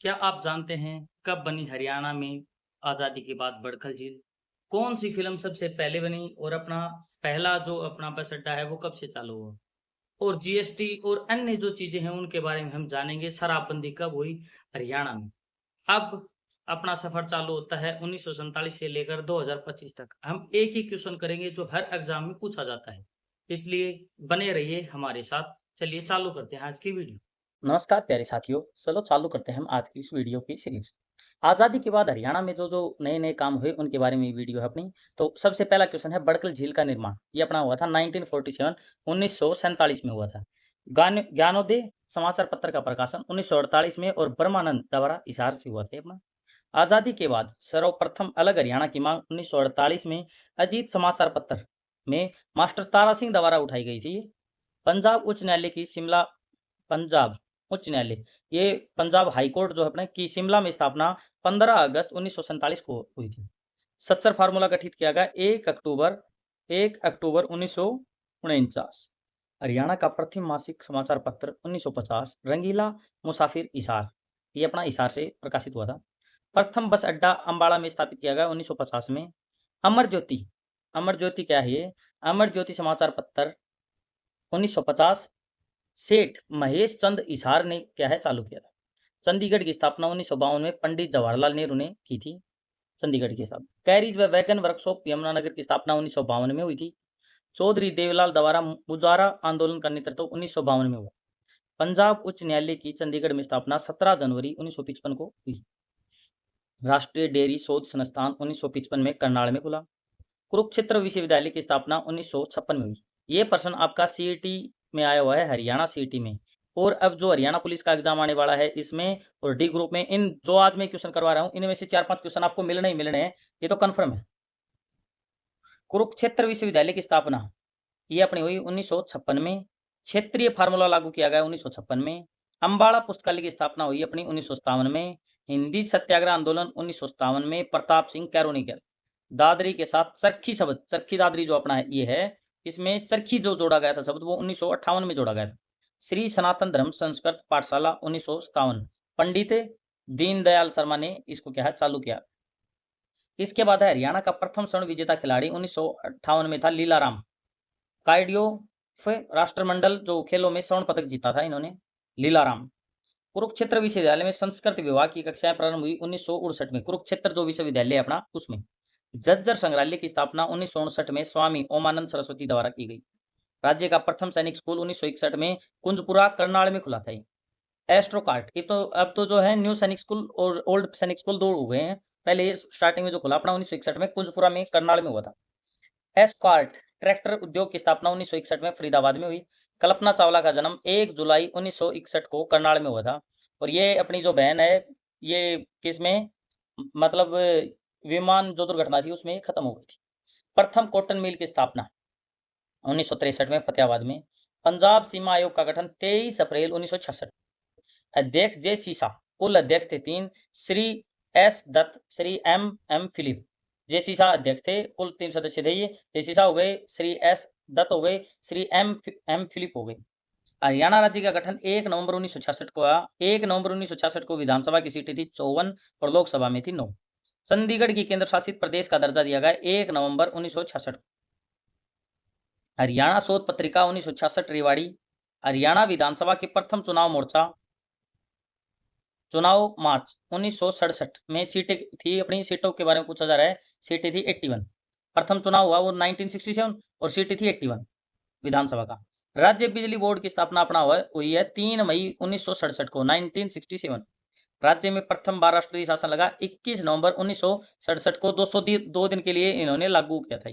क्या आप जानते हैं कब बनी हरियाणा में आज़ादी के बाद बड़खल झील? कौन सी फिल्म सबसे पहले बनी और अपना पहला जो अपना बस अड्डा है वो कब से चालू हुआ? और जीएसटी और अन्य जो चीज़ें हैं उनके बारे में हम जानेंगे। शराबबंदी कब हुई हरियाणा में? अब अपना सफ़र चालू होता है 1947 से लेकर 2025 तक। हम एक ही क्वेश्चन करेंगे जो हर एग्ज़ाम में पूछा जाता है। इसलिए बने रहिए हमारे साथ। चलिए चालू करते हैं आज की वीडियो। नमस्कार प्यारे साथियों। चलो चालू करते हैं हम आज की इस वीडियो की सीरीज। आज़ादी के बाद हरियाणा में जो जो नए नए काम हुए उनके बारे में ये वीडियो है अपनी। तो सबसे पहला क्वेश्चन है बड़कल झील का निर्माण। ये अपना हुआ था 1947 1947 में हुआ था। ज्ञानोदय समाचार पत्र का प्रकाशन 1948 में और ब्रह्मानंद द्वारा हिसार से हुआ था अपना। आज़ादी के बाद सर्वप्रथम अलग हरियाणा की मांग 1948 में अजीत समाचार पत्र में मास्टर तारा सिंह द्वारा उठाई गई थी। पंजाब उच्च न्यायालय की शिमला पंजाब उच्च न्यायालय, ये पंजाब हाई कोर्ट जो है अपने की शिमला में स्थापना 15 अगस्त 1947 को हुई थी। सच्चर फार्मूला गठित किया गया 1 अक्टूबर 1949। हरियाणा का प्रथम मासिक समाचार पत्र 1950 रंगीला मुसाफिर हिसार, ये अपना हिसार से प्रकाशित हुआ था। प्रथम बस अड्डा अम्बाड़ा में स्थापित किया गया 1950 में। अमर ज्योति, अमर ज्योति क्या है ये? अमर ज्योति समाचार पत्र 1950 सेठ महेश चंद हिसार ने क्या है चालू किया था। चंडीगढ़ की स्थापना 1952 में पंडित जवाहरलाल नेहरू ने की थी। चंडीगढ़ के साथ कैरिज व वैगन वर्कशॉप यमुनानगर की स्थापना 1952 में हुई थी। चौधरी देवलाल द्वारा मुजाहरा आंदोलन का नेतृत्व 1952 में हुआ। पंजाब उच्च न्यायालय की चंडीगढ़ में स्थापना 17 जनवरी 1955 को हुई। राष्ट्रीय डेयरी शोध संस्थान 1955 में करनाल में खुला। कुरुक्षेत्र विश्वविद्यालय की स्थापना 1956 में हुई। ये प्रश्न आपका सीईटी में आया हुआ है, हरियाणा सीईटी में। और अब जो हरियाणा पुलिस का एग्जाम आने वाला है इसमें और डी ग्रुप में, इन जो आज मैं क्वेश्चन करवा रहा हूँ इनमें से 4-5 क्वेश्चन आपको मिलने ही मिलने हैं, ये तो कन्फर्म है। कुरुक्षेत्र विश्वविद्यालय की स्थापना ये अपनी हुई 1956 में। क्षेत्रीय फार्मूला लागू किया गया 1956 में। अम्बाड़ा पुस्तकालय की स्थापना हुई अपनी 1957 में। हिंदी सत्याग्रह आंदोलन 1957 में प्रताप सिंह कैरोनीकर। दादरी के साथ चरखी शब्द, चरखी दादरी जो अपना है ये है, इसमें चरखी जो जोड़ा गया था शब्द वो 1958 में जोड़ा गया था। श्री सनातन धर्म संस्कृत पाठशाला 1957, पंडित दीनदयाल शर्मा ने इसको क्या है चालू किया। इसके बाद है हरियाणा का प्रथम स्वर्ण विजेता खिलाड़ी 1958 में था लीलाराम कायडियो। राष्ट्रमंडल जो खेलों में स्वर्ण पदक जीता था इन्होंने, लीलाराम। कुरुक्षेत्र विश्वविद्यालय में संस्कृत विभाग की कक्षाएं प्रारंभ हुई 1968 में। कुरुक्षेत्र जो विश्वविद्यालय है अपना उसमें। जज्जर संग्रहालय की स्थापना 1959 में स्वामी ओमानंद सरस्वती द्वारा की गई। राज्य का प्रथम सैनिक स्कूल 1961 में कुंजपुरा करनाल में खुला था। एस्ट्रोकार्ट, ये तो अब तो जो है न्यू सैनिक स्कूल और ओल्ड सैनिक स्कूल दो हो गए हैं। पहले ये स्टार्टिंग में जो खुला अपना 1961 में कुंजपुरा में करनाल में हुआ था। एस्कॉर्ट ट्रैक्टर उद्योग की स्थापना 1961 में फरीदाबाद में हुई। कल्पना चावला का जन्म 1 जुलाई 1961 को करनाल में हुआ था। और ये अपनी जो बहन है ये किसमें, मतलब विमान जो दुर्घटना थी उसमें खत्म हो गई थी। प्रथम कॉटन मिल की स्थापना 1963 में फतेहाबाद में। पंजाब सीमा आयोग का गठन 23 अप्रैल 1966। अध्यक्ष जे सीसा, कुल अध्यक्ष थे 3, Shri S Dutt, Shri M M Philip. J सीसा अध्यक्ष थे, कुल 3 सदस्य थे ये। जे सीसा हो गए, श्री एस दत्त हो गए, श्री एम एम फिलिप हो गए। हरियाणा राज्य का गठन 1 नवंबर 1966 को हुआ। 1 नवंबर 1966 को विधानसभा की सीटें थी 54 और लोकसभा में थी 9। चंडीगढ़ की केंद्र शासित प्रदेश का दर्जा दिया गया 1 नवंबर 1966। हरियाणा शोध पत्रिका 1966 रेवाड़ी। हरियाणा विधानसभा के प्रथम चुनाव मोर्चा चुनाव मार्च 1967 में सीटें थी अपनी। सीटों के बारे में पूछा जा रहा है। सीटें थी 81। प्रथम चुनाव हुआ वो 1967 और सीटें थी 81 विधानसभा का। राज्य बिजली बोर्ड की स्थापना अपना हुई है 3 मई 1967 को, 1967। राज्य में प्रथम बार राष्ट्रीय शासन लगा 21 नवंबर 1967 को। 202 दिन के लिए इन्होंने लागू किया था।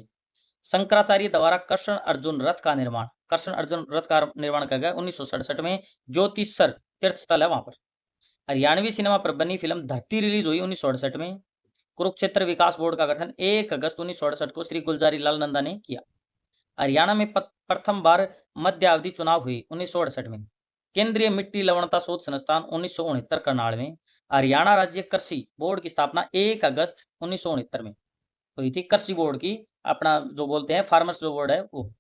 शंकराचार्य द्वारा कृष्ण अर्जुन रथ का निर्माण, कृष्ण अर्जुन रथ का निर्माण किया गया 1967 में। ज्योतिषर तीर्थ स्थल है वहां पर। हरियाणवी सिनेमा पर बनी फिल्म धरती रिलीज हुई 1968 में। कुरुक्षेत्र विकास बोर्ड का गठन 1 अगस्त 1968 को श्री गुलजारी लाल नंदा ने किया। हरियाणा में प्रथम बार मध्यावधि चुनाव हुई 1968 में। केंद्रीय मिट्टी लवणता शोध संस्थान 1969 करनाल में। हरियाणा राज्य कृषि बोर्ड की स्थापना 1 अगस्त 1969 में हुई थी। कृषि बोर्ड की अपना जो बोलते हैं फार्मर्स जो बोर्ड है वो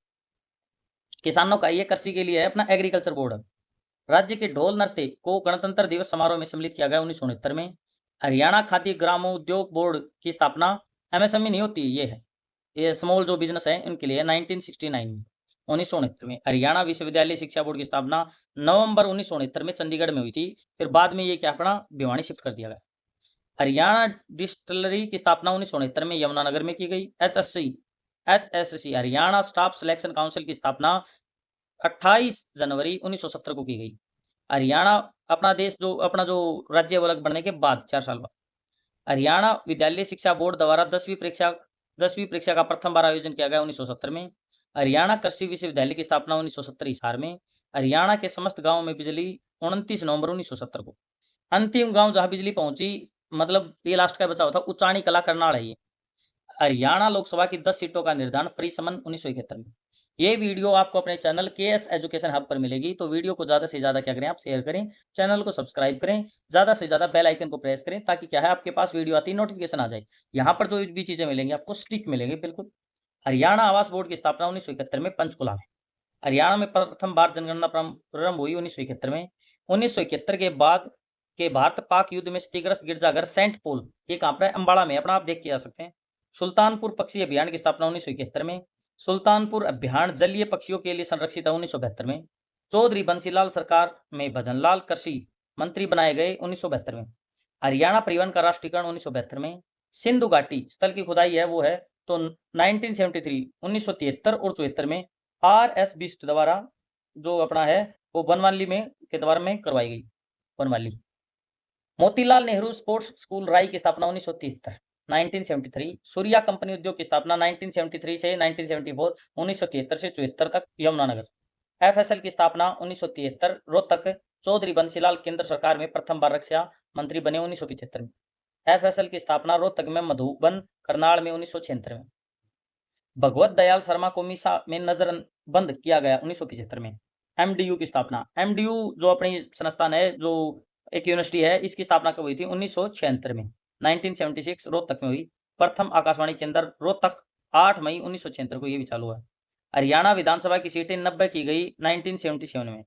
किसानों का, ये कृषि के लिए है अपना एग्रीकल्चर बोर्ड। राज्य के ढोल नृत्य को गणतंत्र दिवस समारोह में सम्मिलित किया गया 1969 में। हरियाणा खाद्य ग्रामोद्योग बोर्ड की स्थापना, एमएसएमई नहीं होती, ये स्मॉल जो बिजनेस है इनके लिए 1969 में। 1969 में हरियाणा विश्वविद्यालय शिक्षा बोर्ड की स्थापना नवंबर 1969 में चंडीगढ़ में हुई थी। फिर बाद में ये क्या अपना भिवानी शिफ्ट कर दिया गया। हरियाणा डिस्टिलरी की स्थापना 1969 में यमुनानगर में की गई। HSC Haryana staff selection council की स्थापना 28 जनवरी 1970 को की गई। हरियाणा अपना देश जो अपना जो राज्य अलग बनने के बाद 4 साल बाद हरियाणा विद्यालय शिक्षा बोर्ड द्वारा 10वीं परीक्षा का प्रथम बार आयोजन किया गया 1970 में। हरियाणा कृषि विश्वविद्यालय की स्थापना 1970 हिसार में। हरियाणा के समस्त गांवों में बिजली 29 नवंबर 1970 को। अंतिम गांव जहां बिजली पहुंची, मतलब ये लास्ट का बचा हुआ था, उचाणी कला करनाल है ये। हरियाणा लोकसभा की 10 सीटों का निर्धारण परिसमन 1971 में। ये वीडियो आपको अपने चैनल केएस एजुकेशन हब पर मिलेगी, तो वीडियो को ज़्यादा से ज़्यादा क्या करें, आप शेयर करें, चैनल को सब्सक्राइब करें, ज़्यादा से ज़्यादा बेल आइकन को प्रेस करें, ताकि क्या है आपके पास वीडियो आती है नोटिफिकेशन आ जाए। यहाँ पर जो भी चीज़ें मिलेंगी आपको स्टिक मिलेंगी बिल्कुल। हरियाणा आवास बोर्ड की स्थापना 1971 में पंचकुला में। हरियाणा में प्रथम बार जनगणना प्रारंभ हुई 1971 में। 1971 के बाद के भारत पाक युद्ध में क्षतिग्रस्त गिरजाघर सेंट पॉल, ये कहाँ पर है, अम्बाड़ा में, अपना आप देख के आ सकते हैं। सुल्तानपुर पक्षी अभियान की स्थापना 1971 में। सुल्तानपुर अभियान जलीय पक्षियों के लिए संरक्षित है 1972 में। चौधरी बंसीलाल सरकार में भजनलाल कृषि मंत्री बनाए गए 1972 में। हरियाणा परिवहन का राष्ट्रीयकरण 1972 में। सिंधु घाटी स्थल की खुदाई है वो है तो 1973, 1973 और 74 में आरएस बिस्ट द्वारा जो अपना है वो बनवाली में के द्वारा में करवाई गई। बनवाली। मोतीलाल नेहरू स्पोर्ट्स स्कूल राई की स्थापना 1973, 1973। सूर्या कंपनी उद्योग की स्थापना 1973 से 1974, 1973 से 74 तक यमुनानगर। एफएसएल की स्थापना 1973 रोहतक। चौधरी बंसीलाल केंद्र सरकार में प्रथम बार रक्षा मंत्री बने 1975 में। एफएसएल की स्थापना रोहतक में, मधुबन, करनाल में 1976 में। भगवत दयाल शर्मा को मीसा में नजरबंद किया गया 1975 में। एमडीयू की स्थापना, एमडीयू जो अपनी संस्थान है, जो एक यूनिवर्सिटी है, इसकी स्थापना कब हुई थी, 1976 में। 1976 रोहतक में हुई। प्रथम आकाशवाणी केंद्र रोहतक 8 मई 1976 को ये भी चालू हुआ। हरियाणा विधानसभा की सीटें 90 की गई 1977 में।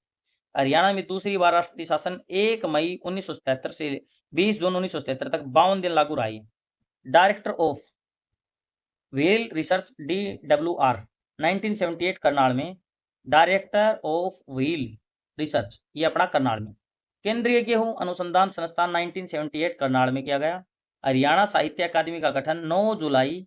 हरियाणा में दूसरी बार राष्ट्रपति शासन 1 मई 1977 से 20 जून 1977 तक 52 दिन लागू रहा है। Director of wheat research DWR 1978 Karnal में। डायरेक्टर ऑफ व्हील रिसर्च ये अपना करनाल में। केंद्रीय गेहूं अनुसंधान संस्थान 1978 करनाल में किया गया। हरियाणा साहित्य अकादमी का गठन 9 जुलाई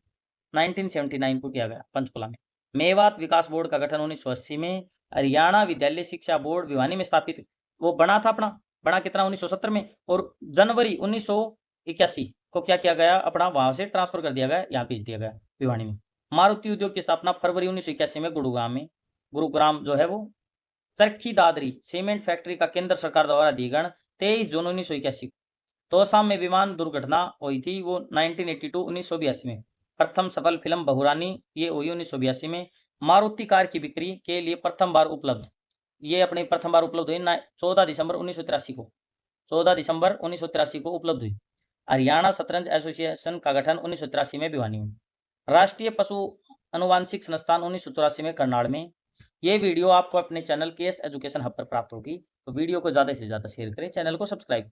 1979 को किया गया पंचकुला में। मेवात विकास बोर्ड का गठन 1980 में। हरियाणा विद्यालय शिक्षा बोर्ड भिवानी में स्थापित वो बना था, अपना बना कितना 1970 में, और जनवरी 1981 को क्या किया गया, अपना वहां से ट्रांसफर कर दिया गया, यहाँ भेज दिया गया भिवानी में। मारुति उद्योग की स्थापना फरवरी 1981 में गुरुग्राम जो है वो। चरखी दादरी सीमेंट फैक्ट्री का केंद्र सरकार द्वारा अधिग्रहण 23 जून 1981। तोसाम में विमान दुर्घटना हुई थी वो 1982 में। प्रथम सफल फिल्म बहुरानी ये हुई 1982 में। मारुति कार की बिक्री के लिए प्रथम बार उपलब्ध, ये अपनी प्रथम बार उपलब्ध हुई 14 दिसंबर 1983 को। 14 दिसंबर 1983 को उपलब्ध हुई। हरियाणा शतरंज एसोसिएशन का गठन 1983 में भिवानी में। राष्ट्रीय पशु अनुवांशिक संस्थान 1984 में करनाल में। ये वीडियो आपको अपने चैनल केएस एजुकेशन हब पर प्राप्त होगी, तो वीडियो को ज़्यादा से ज़्यादा शेयर करें, चैनल को सब्सक्राइब।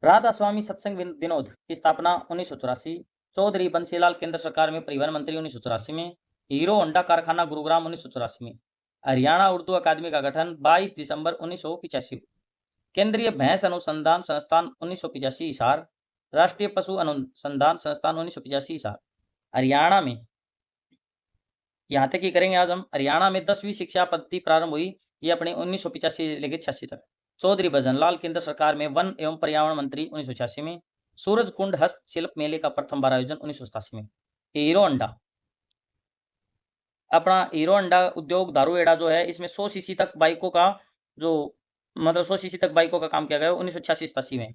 राधा स्वामी सत्संग विनोद की स्थापना 1984। चौधरी बंसीलाल केंद्र सरकार में परिवहन मंत्री 1984 में। हीरो होंडा कारखाना गुरुग्राम 1984 में। हरियाणा उर्दू अकादमी का गठन 22 दिसंबर 1985 को। केंद्रीय भैंस अनुसंधान संस्थान 1985 हिसार। राष्ट्रीय पशु अनुसंधान संस्थान 1985 हिसार। हरियाणा में यहाँ तक ही करेंगे आज हम। हरियाणा में 10वीं शिक्षा पद्धति प्रारंभ हुई, ये अपने 1985 से लेकर 86 तक। चौधरी भजनलाल केंद्र सरकार में वन एवं पर्यावरण मंत्री 1986 में। सूरजकुंड हस्तशिल्प मेले का प्रथम बार आयोजन 1987 में। हीरो होंडा, अपना हीरो होंडा उद्योग दारूहेड़ा जो है, इसमें 100 सीसी तक बाइकों का जो मतलब 100 सीसी तक बाइकों का काम किया गया 1986-87 में।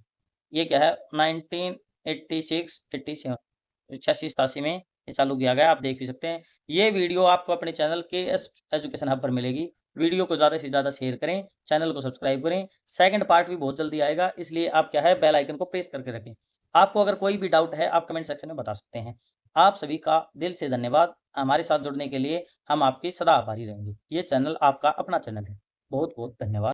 ये क्या है 1986, 87, 86-87 में ये चालू किया गया, आप देख भी सकते हैं। ये वीडियो आपको अपने चैनल केएस एजुकेशन हब पर मिलेगी। वीडियो को ज़्यादा से ज़्यादा शेयर करें, चैनल को सब्सक्राइब करें। सेकंड पार्ट भी बहुत जल्दी आएगा, इसलिए आप क्या है बेल आइकन को प्रेस करके रखें। आपको अगर कोई भी डाउट है आप कमेंट सेक्शन में बता सकते हैं। आप सभी का दिल से धन्यवाद हमारे साथ जुड़ने के लिए, हम आपके सदा आभारी रहेंगे। ये चैनल आपका अपना चैनल है। बहुत बहुत धन्यवाद।